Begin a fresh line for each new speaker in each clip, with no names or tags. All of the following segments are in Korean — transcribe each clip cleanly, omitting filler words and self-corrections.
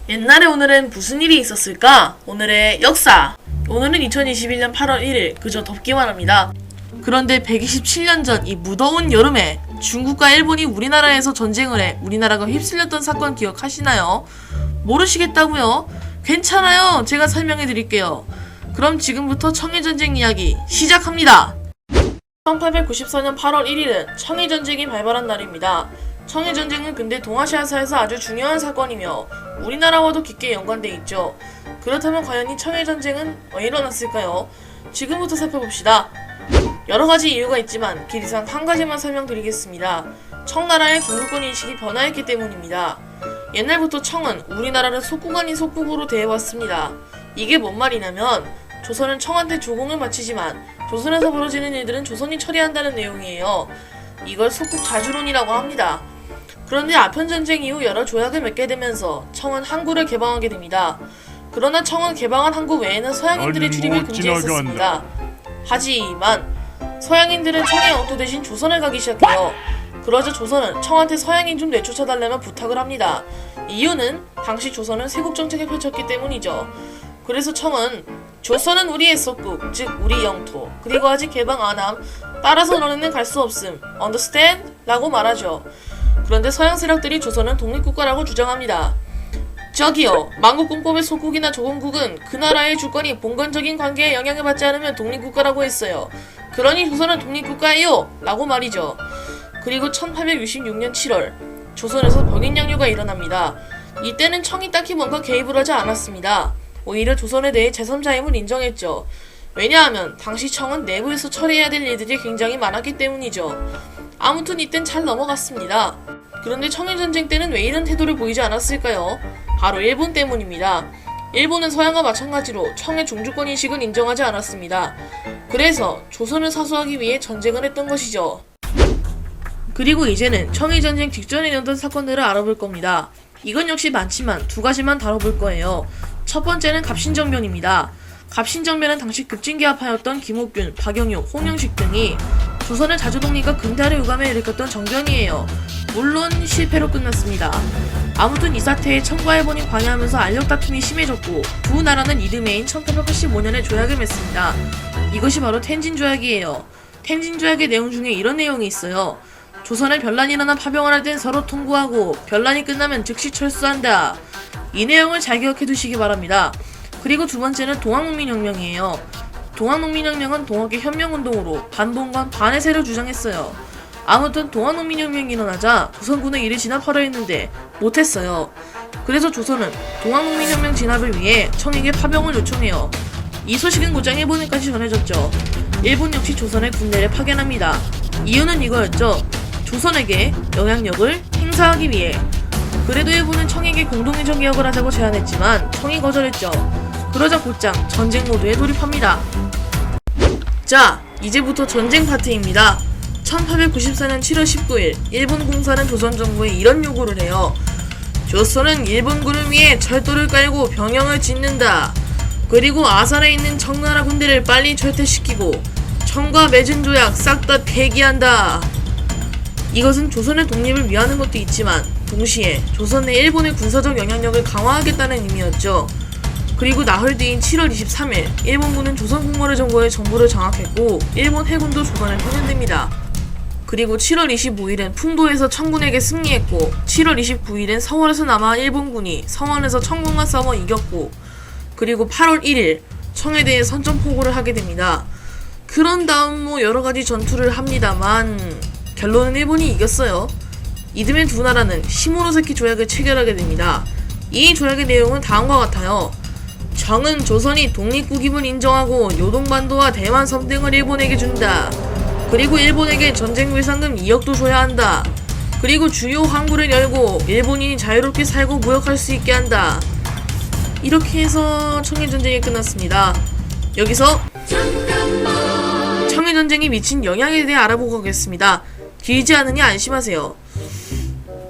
옛날에 오늘은 무슨 일이 있었을까? 오늘의 역사! 오늘은 2021년 8월 1일, 그저 덥기만 합니다. 그런데 127년 전 이 무더운 여름에 중국과 일본이 우리나라에서 전쟁을 해 우리나라가 휩쓸렸던 사건 기억하시나요? 모르시겠다고요? 괜찮아요. 제가 설명해 드릴게요. 그럼 지금부터 청일전쟁 이야기 시작합니다. 1894년 8월 1일은 청일전쟁이 발발한 날입니다. 청일전쟁은 근대 동아시아사에서 아주 중요한 사건이며 우리나라와도 깊게 연관돼 있죠. 그렇다면 과연 이 청일전쟁은 왜 일어났을까요? 지금부터 살펴봅시다. 여러가지 이유가 있지만 길이상 한 가지만 설명드리겠습니다. 청나라의 중국권 인식이 변화했기 때문입니다. 옛날부터 청은 우리나라를 속국 아닌 속국으로 대해왔습니다. 이게 뭔 말이냐면 조선은 청한테 조공을 바치지만 조선에서 벌어지는 일들은 조선이 처리한다는 내용이에요. 이걸 속국 자주론이라고 합니다. 그런데 아편전쟁 이후 여러 조약을 맺게 되면서 청은 항구를 개방하게 됩니다. 그러나 청은 개방한 항구 외에는 서양인들의 출입을 금지했었습니다. 하지만 서양인들은 청의 영토 대신 조선을 가기 시작해요. 그러자 조선은 청한테 서양인 좀 내쫓아달라며 부탁을 합니다. 이유는 당시 조선은 세국 정책을 펼쳤기 때문이죠. 그래서 청은 조선은 우리의 속국, 즉 우리 영토, 그리고 아직 개방 안함, 따라서 너네는 갈 수 없음, understand? 라고 말하죠. 그런데 서양 세력들이 조선은 독립국가라고 주장합니다. 저기요, 만국공법의 속국이나 조공국은 그 나라의 주권이 본건적인 관계에 영향을 받지 않으면 독립국가라고 했어요. 그러니 조선은 독립국가예요! 라고 말이죠. 그리고 1866년 7월, 조선에서 병인양요가 일어납니다. 이때는 청이 딱히 뭔가 개입을 하지 않았습니다. 오히려 조선에 대해 제3자임을 인정했죠. 왜냐하면 당시 청은 내부에서 처리해야 될 일들이 굉장히 많았기 때문이죠. 아무튼 이땐 잘 넘어갔습니다. 그런데 청일전쟁 때는 왜 이런 태도를 보이지 않았을까요? 바로 일본 때문입니다. 일본은 서양과 마찬가지로 청의 종주권 인식은 인정하지 않았습니다. 그래서 조선을 사수하기 위해 전쟁을 했던 것이죠. 그리고 이제는 청일전쟁 직전에 일어났던 사건들을 알아볼 겁니다. 이건 역시 많지만 두 가지만 다뤄볼 거예요. 첫 번째는 갑신정변입니다. 갑신정변은 당시 급진개합하였던 김옥균, 박영육, 홍영식 등이 조선의 자주독립과 근대화를 유감에 일으켰던 정변이에요. 물론 실패로 끝났습니다. 아무튼 이 사태에 청과 일본이 관여하면서 알력 다툼이 심해졌고 두 나라는 이듬해인 1885년에 조약을 맺습니다. 이것이 바로 텐진조약이에요. 텐진조약의 내용 중에 이런 내용이 있어요. 조선에 변란이 일어나 파병을 할 땐 서로 통보하고 변란이 끝나면 즉시 철수한다. 이 내용을 잘 기억해 두시기 바랍니다. 그리고 두 번째는 동학농민혁명이에요. 동학농민혁명은 동학의 혁명운동으로 반봉건 반해세를 주장했어요. 아무튼 동학농민혁명이 일어나자 조선군은 이를 진압하려 했는데 못했어요. 그래서 조선은 동학농민혁명 진압을 위해 청에게 파병을 요청해요. 이 소식은 곧장 일본에까지 전해졌죠. 일본 역시 조선에 군대를 파견합니다. 이유는 이거였죠. 조선에게 영향력을 행사하기 위해. 그래도 일본은 청에게 공동의정 개혁을 하자고 제안했지만 청이 거절했죠. 그러자 곧장 전쟁 모드에 돌입합니다. 자, 이제부터 전쟁 파트입니다. 1894년 7월 19일 일본 공사는 조선 정부에 이런 요구를 해요. 조선은 일본군을 위해 철도를 깔고 병영을 짓는다. 그리고 아산에 있는 청나라 군대를 빨리 철퇴시키고 청과 맺은 조약 싹 다 폐기한다. 이것은 조선의 독립을 위하는 것도 있지만 동시에 조선 내 일본의 군사적 영향력을 강화하겠다는 의미였죠. 그리고 나흘 뒤인 7월 23일 일본군은 조선 국모를 정부의 정부를 장악했고 일본 해군도 조선에 편입됩니다. 그리고 7월 25일은 풍도에서 청군에게 승리했고 7월 29일은 서원에서 남아 일본군이 서원에서 청군과 싸워 이겼고 그리고 8월 1일 청에 대해 선전포고를 하게 됩니다. 그런 다음 여러가지 전투를 합니다만 결론은 일본이 이겼어요. 이듬해 두 나라는 시모노세키 조약을 체결하게 됩니다. 이 조약의 내용은 다음과 같아요. 청은 조선이 독립국임을 인정하고 요동반도와 대만 섬 등을 일본에게 준다. 그리고 일본에게 전쟁 배상금 2억도 줘야 한다. 그리고 주요 항구를 열고 일본인이 자유롭게 살고 무역할 수 있게 한다. 이렇게 해서 청일전쟁이 끝났습니다. 여기서 청일전쟁이 미친 영향에 대해 알아보고 가겠습니다. 길지 않으니 안심하세요.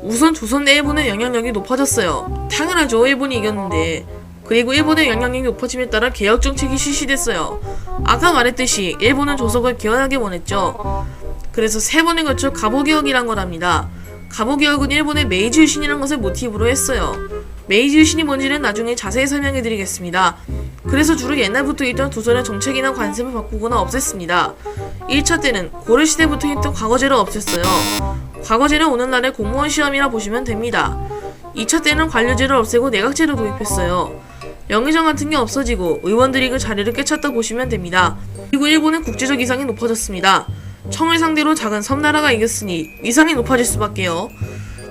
우선 조선 내 일본의 영향력이 높아졌어요. 당연하죠. 일본이 이겼는데. 그리고 일본의 영향력이 높아짐에 따라 개혁정책이 실시됐어요. 아까 말했듯이 일본은 조선을 개헌하게 원했죠. 그래서 3번에 걸쳐 가보개혁이란 걸 합니다. 가보개혁은 일본의 메이지 유신이라는 것을 모티브로 했어요. 메이지 유신이 뭔지는 나중에 자세히 설명해드리겠습니다. 그래서 주로 옛날부터 있던 조선의 정책이나 관습을 바꾸거나 없앴습니다. 1차 때는 고려시대부터 있던 과거제를 없앴어요. 과거제는 오늘날의 공무원 시험이라 보시면 됩니다. 2차 때는 관료제를 없애고 내각제를 도입했어요. 영의정 같은 게 없어지고 의원들이 그 자리를 꿰찼다 보시면 됩니다. 그리고 일본은 국제적 위상이 높아졌습니다. 청을 상대로 작은 섬나라가 이겼으니 위상이 높아질 수밖에요.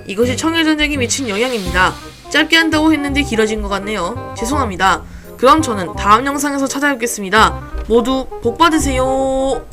이것이 청일전쟁이 미친 영향입니다. 짧게 한다고 했는데 길어진 것 같네요. 죄송합니다. 그럼 저는 다음 영상에서 찾아뵙겠습니다. 모두 복 받으세요.